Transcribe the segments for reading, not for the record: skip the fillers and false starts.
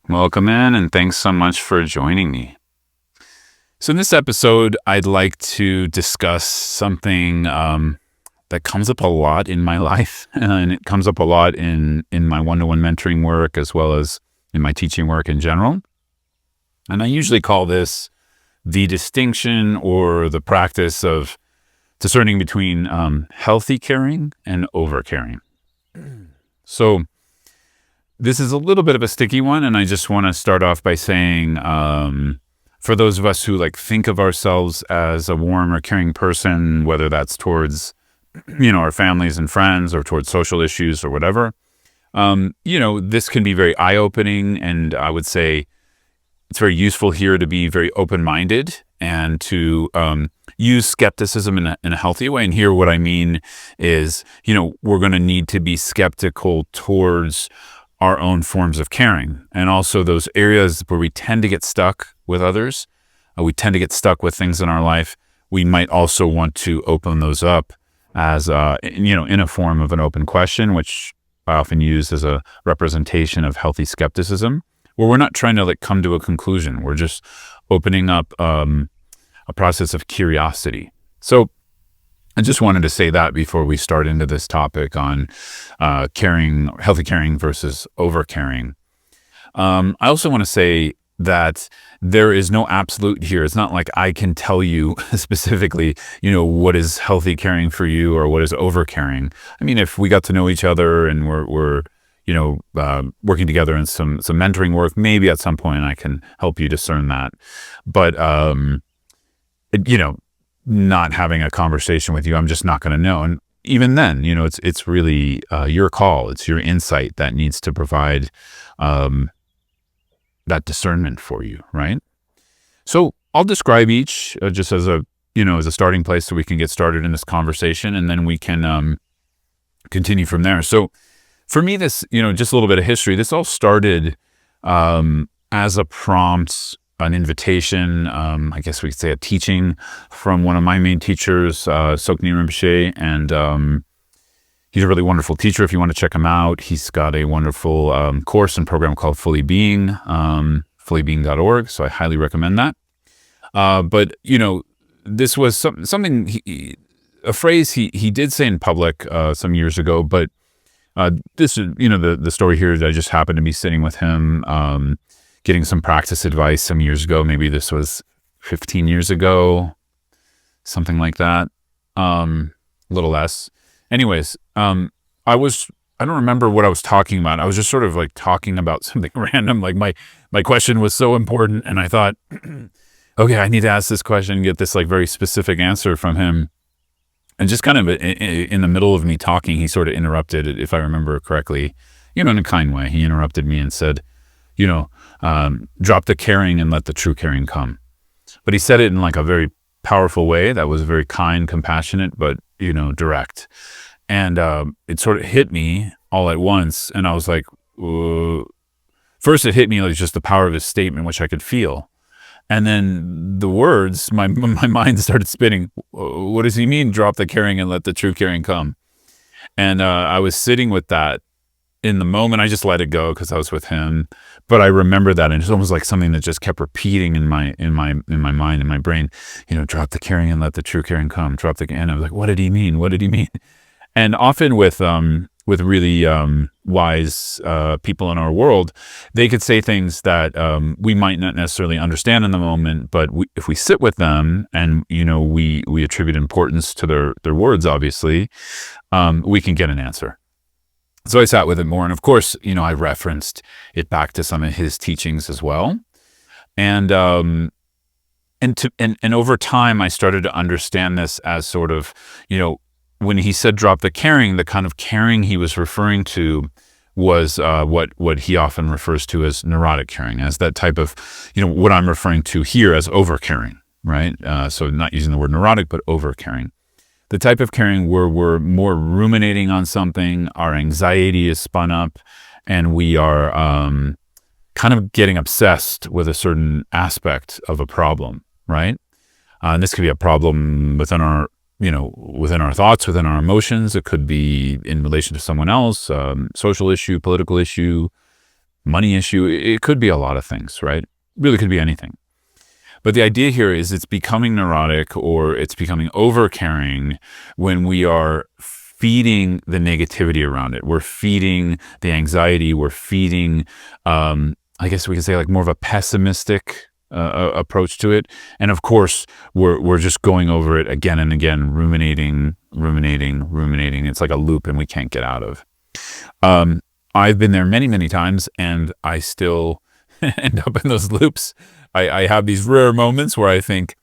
Welcome in, and thanks so much for joining me. So, in this episode, I'd like to discuss something that comes up a lot in my life, and it comes up a lot in my one-to-one mentoring work as well as in my teaching work in general. And I usually call this the distinction or the practice of discerning between healthy caring and overcaring. So, this is a little bit of a sticky one, and I just want to start off by saying, for those of us who think of ourselves as a warm or caring person, whether that's towards, our families and friends or towards social issues or whatever, this can be very eye-opening, and I would say it's very useful here to be very open-minded and to use skepticism in a healthy way. And here what I mean is, we're going to need to be skeptical towards our own forms of caring, and also those areas where we tend to get stuck with others, we tend to get stuck with things in our life. We might also want to open those up as in a form of an open question, which I often use as a representation of healthy skepticism, where we're not trying to come to a conclusion. We're just opening up a process of curiosity. So I just wanted to say that before we start into this topic on healthy caring versus overcaring. I also want to say that there is no absolute here. It's not like I can tell you specifically, what is healthy caring for you or what is overcaring. I mean, if we got to know each other and we're working together in some mentoring work, maybe at some point I can help you discern that. But not having a conversation with you, I'm just not going to know. And even then, it's really your call. It's your insight that needs to provide that discernment for you, right? So I'll describe each just as a starting place so we can get started in this conversation, and then we can continue from there. So for me, this, just a little bit of history, this all started as a prompt, an invitation, I guess we could say a teaching from one of my main teachers, Sokni Rinpoche, and he's a really wonderful teacher. If you want to check him out, he's got a wonderful course and program called Fully Being, fullybeing.org, so I highly recommend that. But, this was something, a phrase he did say in public some years ago, but this is, the story here is I just happened to be sitting with him, getting some practice advice some years ago. Maybe this was 15 years ago, something like that, a little less. Anyways, I don't remember what I was talking about. I was just sort of talking about something random. My question was so important, and I thought, okay, I need to ask this question and get this very specific answer from him. And just kind of in the middle of me talking, he sort of interrupted, if I remember correctly, in a kind way. He interrupted me and said, drop the caring and let the true caring come. But he said it in a very powerful way that was very kind, compassionate, but, direct. And it sort of hit me all at once. And I was like, first it hit me just the power of his statement, which I could feel. And then the words, my mind started spinning. What does he mean? Drop the caring and let the true caring come. And I was sitting with that in the moment. I just let it go because I was with him. But I remember that, and it's almost like something that just kept repeating in my mind, in my brain. Drop the caring and let the true caring come. Drop the, and I was like, what did he mean? What did he mean? And often with really wise people in our world, they could say things that we might not necessarily understand in the moment, but if we sit with them and we attribute importance to their words, obviously, we can get an answer. So I sat with it more, and of course, I referenced it back to some of his teachings as well, and over time, I started to understand this as sort of, when he said drop the caring, the kind of caring he was referring to was what he often refers to as neurotic caring, as that type of, what I'm referring to here as overcaring, right? So not using the word neurotic, but overcaring. The type of caring where we're more ruminating on something, our anxiety is spun up, and we are kind of getting obsessed with a certain aspect of a problem, right? And this could be a problem within our thoughts, within our emotions. It could be in relation to someone else, social issue, political issue, money issue. It could be a lot of things, right? Really could be anything. But the idea here is it's becoming neurotic or it's becoming overcaring when we are feeding the negativity around it. We're feeding the anxiety. We're feeding, I guess we could say, like more of a pessimistic approach to it. And of course, we're just going over it again and again, ruminating. It's like a loop and we can't get out of. I've been there many, many times, and I still end up in those loops. I have these rare moments where I think,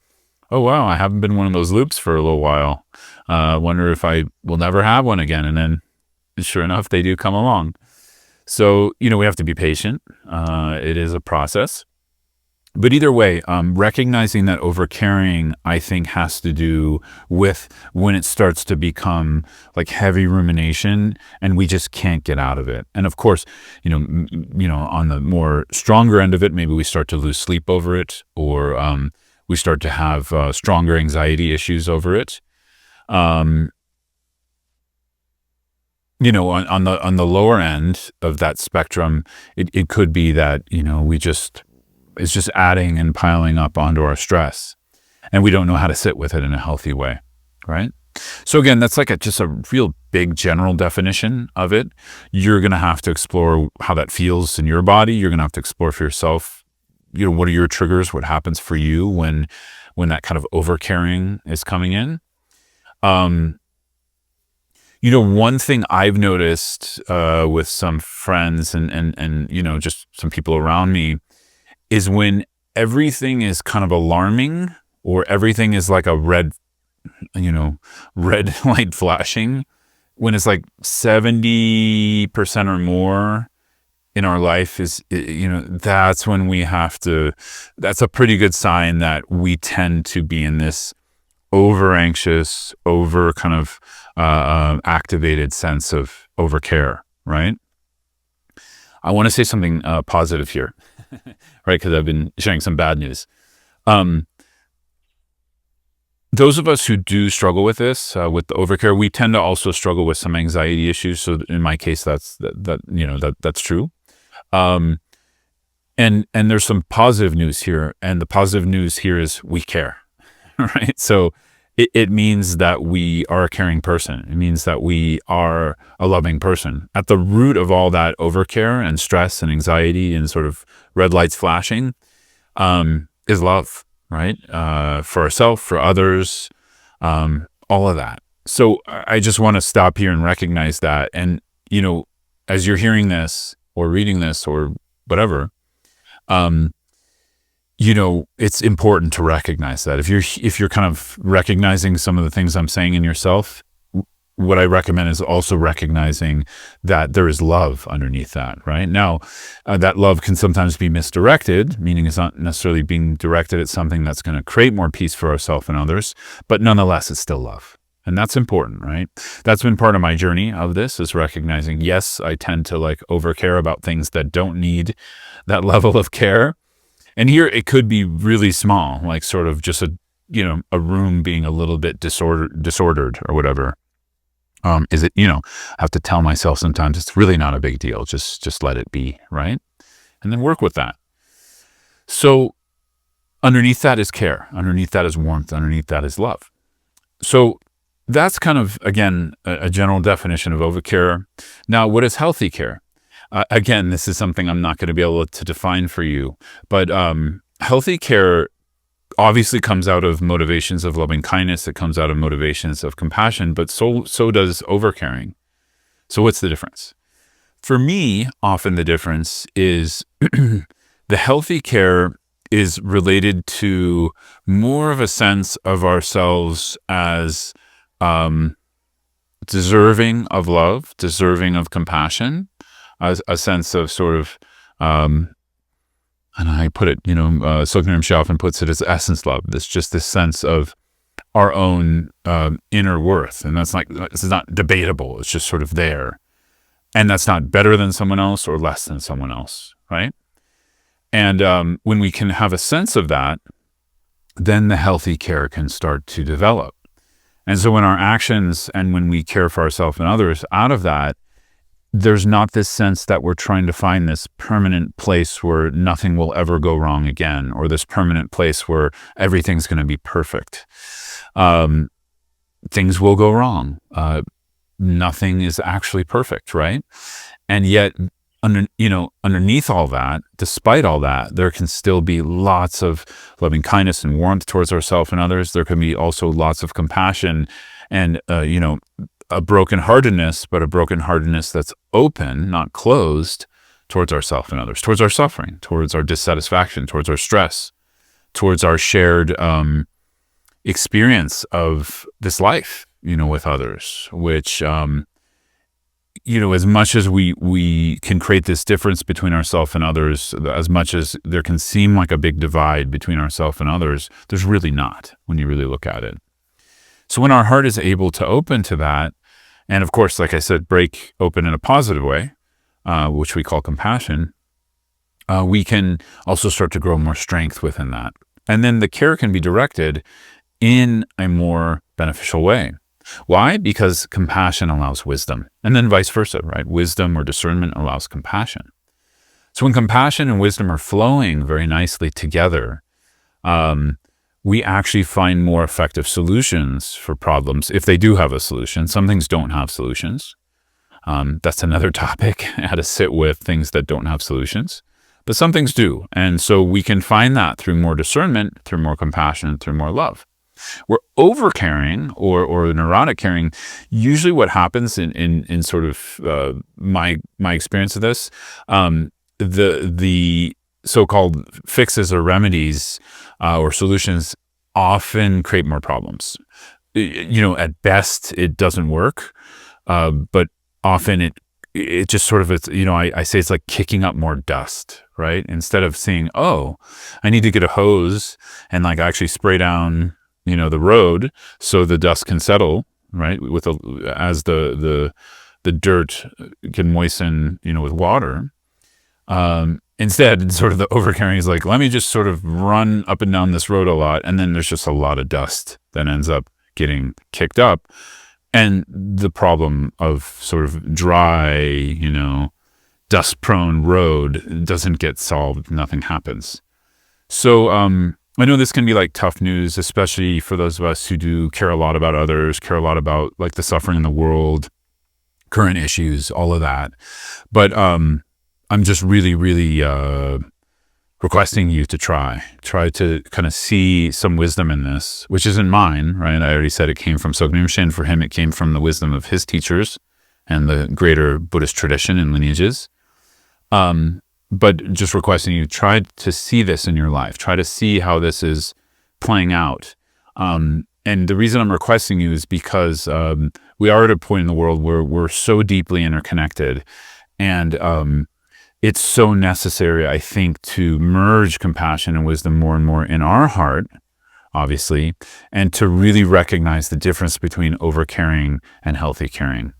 oh, wow, I haven't been in one of those loops for a little while. Wonder if I will never have one again. And then sure enough, they do come along. So, we have to be patient. It is a process. But either way, recognizing that overcaring, I think, has to do with when it starts to become like heavy rumination and we just can't get out of it. And of course, on the more stronger end of it, maybe we start to lose sleep over it, or we start to have stronger anxiety issues over it. On the lower end of that spectrum, it could be that, it's just adding and piling up onto our stress, and we don't know how to sit with it in a healthy way, right? So again, that's like just a real big general definition of it. You're going to have to explore how that feels in your body. You're going to have to explore for yourself, what are your triggers? What happens for you when that kind of overcaring is coming in? One thing I've noticed with some friends and just some people around me is when everything is kind of alarming, or everything is like a red light flashing, when it's like 70% or more in our life is, that's when that's a pretty good sign that we tend to be in this over anxious, over kind of activated sense of overcare, right? I want to say something positive here, right? Because I've been sharing some bad news. Those of us who do struggle with this, with the overcare, we tend to also struggle with some anxiety issues. So in my case, that's true. And there's some positive news here, and the positive news here is we care, right? So it means that we are a caring person. It means that we are a loving person. At the root of all that overcare and stress and anxiety and sort of red lights flashing is love, right? For ourselves, for others, all of that. So I just want to stop here and recognize that. And, as you're hearing this or reading this or whatever, it's important to recognize that. If you're kind of recognizing some of the things I'm saying in yourself, what I recommend is also recognizing that there is love underneath that, right? Now, that love can sometimes be misdirected, meaning it's not necessarily being directed at something that's going to create more peace for ourselves and others, but nonetheless, it's still love. And that's important, right? That's been part of my journey of this, is recognizing, yes, I tend to overcare about things that don't need that level of care. And here it could be really small, like sort of just a room being a little bit disordered or whatever. I have to tell myself sometimes it's really not a big deal. Just let it be, right? And then work with that. So underneath that is care. Underneath that is warmth. Underneath that is love. So that's kind of, again, a general definition of overcare. Now, what is healthy care? Again, this is something I'm not going to be able to define for you, but healthy care obviously comes out of motivations of loving kindness. It comes out of motivations of compassion, but so does overcaring. So what's the difference? For me, often the difference is the healthy care is related to more of a sense of ourselves as deserving of love, deserving of compassion, a sense of sort of, and I put it, Sokhnaram Shalfin puts it as essence love. It's just this sense of our own inner worth. And this is not debatable. It's just sort of there. And that's not better than someone else or less than someone else, right? And when we can have a sense of that, then the healthy care can start to develop. And so when our actions and when we care for ourselves and others out of that, there's not this sense that we're trying to find this permanent place where nothing will ever go wrong again, or this permanent place where everything's going to be perfect. Things will go wrong. Nothing is actually perfect, right? And yet, underneath all that, despite all that, there can still be lots of loving kindness and warmth towards ourselves and others. There can be also lots of compassion and, a brokenheartedness, but a brokenheartedness that's open, not closed, towards ourselves and others, towards our suffering, towards our dissatisfaction, towards our stress, towards our shared experience of this life, with others, which, as much as we can create this difference between ourselves and others, as much as there can seem like a big divide between ourselves and others, there's really not when you really look at it. So when our heart is able to open to that, and of course, like I said, break open in a positive way, which we call compassion, we can also start to grow more strength within that. And then the care can be directed in a more beneficial way. Why? Because compassion allows wisdom, and then vice versa, right? Wisdom or discernment allows compassion. So when compassion and wisdom are flowing very nicely together, we actually find more effective solutions for problems if they do have a solution. Some things don't have solutions. That's another topic, how to sit with things that don't have solutions. But some things do. And so we can find that through more discernment, through more compassion, through more love. Where overcaring or neurotic caring, usually what happens in sort of my experience of this, the so-called fixes or remedies or solutions often create more problems. At best it doesn't work, but often it just sort of, I say it's like kicking up more dust, right? Instead of seeing, oh, I need to get a hose and like actually spray down the road so the dust can settle, right? As the dirt can moisten, with water. Instead, sort of the overcaring is like, let me just sort of run up and down this road a lot. And then there's just a lot of dust that ends up getting kicked up. And the problem of sort of dry, dust prone road doesn't get solved. Nothing happens. So, I know this can be like tough news, especially for those of us who do care a lot about others, care a lot about like the suffering in the world, current issues, all of that. But I'm just really, really requesting you to try to kind of see some wisdom in this, which isn't mine, right? I already said it came from Soknim Shin. For him, it came from the wisdom of his teachers and the greater Buddhist tradition and lineages. But just requesting you try to see this in your life. Try to see how this is playing out. And the reason I'm requesting you is because we are at a point in the world where we're so deeply interconnected. And it's so necessary, I think, to merge compassion and wisdom more and more in our heart, obviously, and to really recognize the difference between overcaring and healthy caring.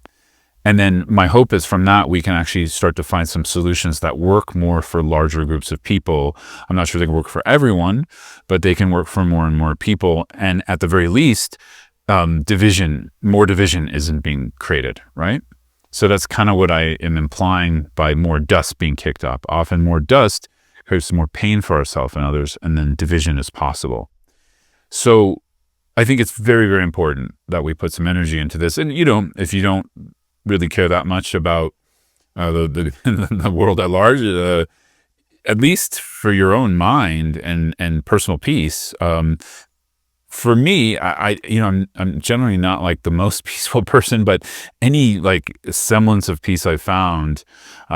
And then my hope is from that, we can actually start to find some solutions that work more for larger groups of people. I'm not sure they can work for everyone, but they can work for more and more people. And at the very least, more division isn't being created, right? So that's kind of what I am implying by more dust being kicked up. Often more dust creates more pain for ourselves and others, and then division is possible. So I think it's very, very important that we put some energy into this. And if you don't really care that much about the world at large, at least for your own mind and personal peace. For me, I'm generally not like the most peaceful person, but any like semblance of peace I've found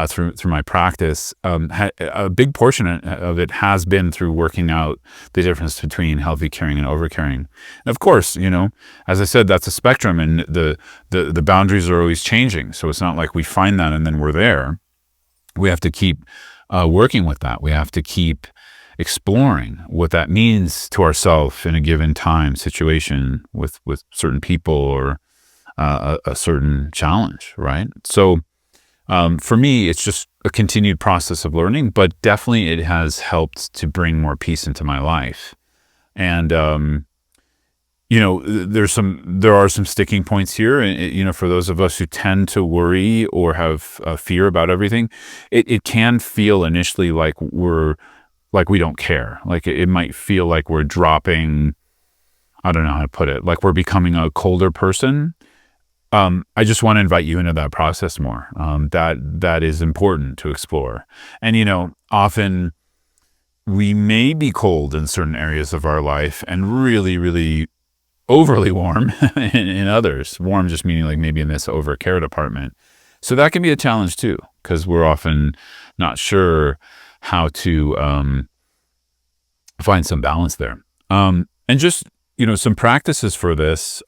through my practice, a big portion of it has been through working out the difference between healthy caring and overcaring. And of course, as I said, that's a spectrum, and the boundaries are always changing. So it's not like we find that and then we're there. We have to keep working with that. We have to keep exploring what that means to ourselves in a given time situation with certain people or a certain challenge, right? So for me, it's just a continued process of learning, but definitely it has helped to bring more peace into my life. And there are some sticking points here. And, for those of us who tend to worry or have fear about everything, it can feel initially like we don't care. Like it might feel like we're dropping, I don't know how to put it, like we're becoming a colder person. I just want to invite you into that process more. That is important to explore. And, often we may be cold in certain areas of our life and really, really overly warm in others. Warm just meaning like maybe in this overcare department. So that can be a challenge too, because we're often not sure how to find some balance there. And just, some practices for this.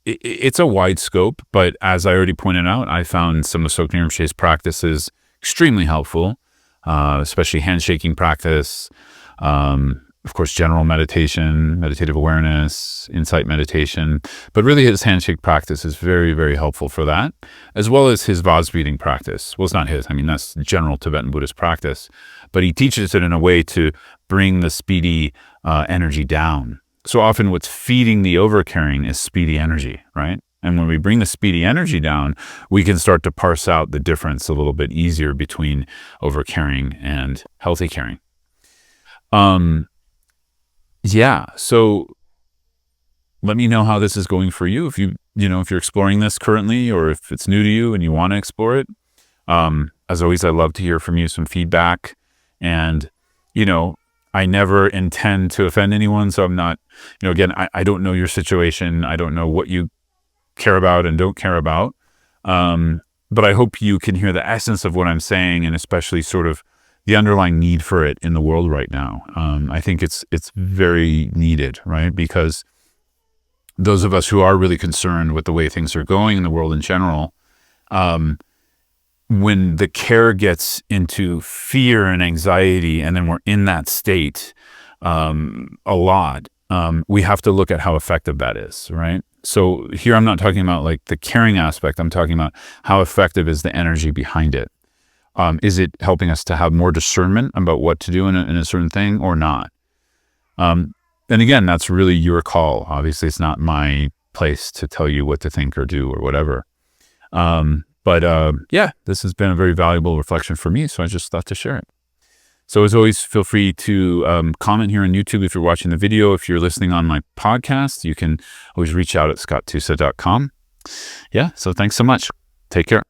It's a wide scope, but as I already pointed out, I found some of Sokhna Rinpoche's practices extremely helpful, especially handshaking practice, of course, general meditation, meditative awareness, insight meditation. But really his handshake practice is very, very helpful for that, as well as his vase breathing practice. Well, it's not his. I mean, that's general Tibetan Buddhist practice. But he teaches it in a way to bring the speedy energy down. So often what's feeding the overcaring is speedy energy, right? And when we bring the speedy energy down, we can start to parse out the difference a little bit easier between overcaring and healthy caring. Yeah. So let me know how this is going for you. If if you're exploring this currently, or if it's new to you and you want to explore it. As always, I love to hear from you, some feedback. And, I never intend to offend anyone. So I'm not, again, I don't know your situation. I don't know what you care about and don't care about. But I hope you can hear the essence of what I'm saying, and especially sort of the underlying need for it in the world right now. I think it's very needed, right? Because those of us who are really concerned with the way things are going in the world in general, when the care gets into fear and anxiety, and then we're in that state a lot, we have to look at how effective that is, right? So here I'm not talking about like the caring aspect. I'm talking about how effective is the energy behind it. Is it helping us to have more discernment about what to do in a certain thing or not? And again, that's really your call. Obviously, it's not my place to tell you what to think or do or whatever. But this has been a very valuable reflection for me, so I just thought to share it. So as always, feel free to comment here on YouTube if you're watching the video. If you're listening on my podcast, you can always reach out at scotttusa.com. Yeah, so thanks so much. Take care.